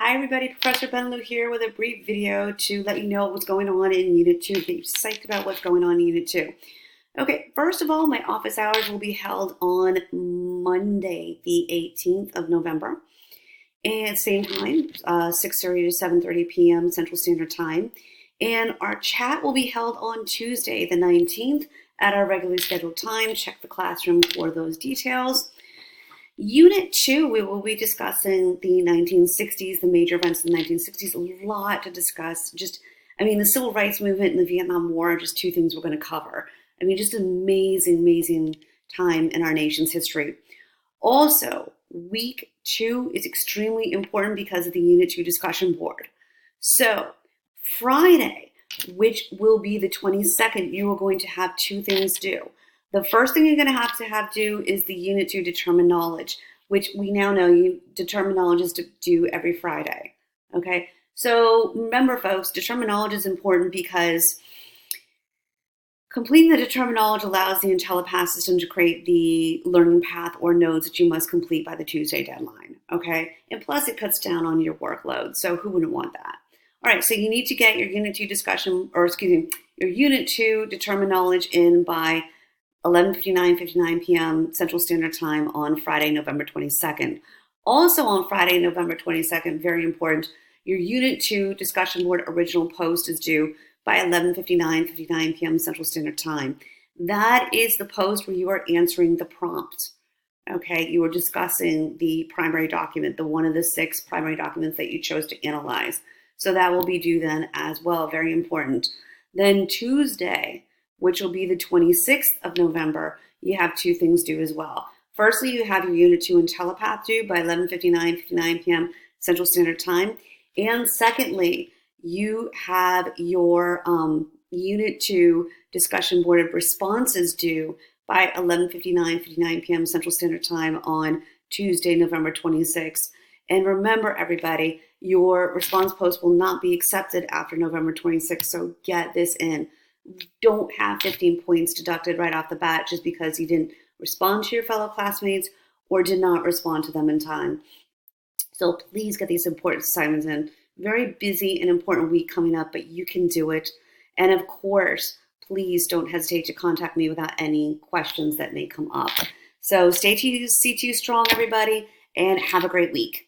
Hi everybody, Professor Benlou here with a brief video to let you know what's going on in Unit 2. Get you psyched about what's going on in Unit 2. Okay, first of all, my office hours will be held on Monday, the 18th of November. And same time, 6:30 to 7:30 p.m. Central Standard Time. And our chat will be held on Tuesday, the 19th at our regularly scheduled time. Check the classroom for those details. Unit 2, we will be discussing the 1960s, the major events in the 1960s. A lot to discuss. The Civil Rights Movement and the Vietnam War are just two things we're going to cover. Just an amazing time in our nation's history. Also, week 2 is extremely important because of the Unit 2 discussion board. So, Friday, which will be the 22nd, you are going to have two things due. The first thing you're going to have due is the Unit 2 Determine Knowledge, which we now know Determine Knowledge is due every Friday. Okay, so remember, folks, Determine Knowledge is important because completing the Determine Knowledge allows the IntelliPath system to create the learning path or nodes that you must complete by the Tuesday deadline. Okay, and plus it cuts down on your workload, so who wouldn't want that? All right, so you need to get your Unit 2 your Unit 2 Determine Knowledge in by 11:59 p.m. Central Standard Time on Friday, November 22nd. Also on Friday, November 22nd, very important, your Unit 2 discussion board original post is due by 11:59 p.m. Central Standard Time. That is the post where you are answering the prompt. Okay, you are discussing the primary document, the one of the 6 primary documents that you chose to analyze. So that will be due then as well, very important. Then Tuesday, which will be the 26th of November, you have two things due as well. Firstly, you have your Unit 2 IntelliPath due by 11:59 p.m. Central Standard Time. And secondly, you have your Unit 2 discussion board of responses due by 11:59 p.m. Central Standard Time on Tuesday, November 26th. And remember, everybody, your response post will not be accepted after November 26th, so get this in. Don't have 15 points deducted right off the bat just because you didn't respond to your fellow classmates or did not respond to them in time. So please get these important assignments in. Very busy and important week coming up, but you can do it. And of course, please don't hesitate to contact me without any questions that may come up. So stay C2 strong, everybody, and have a great week.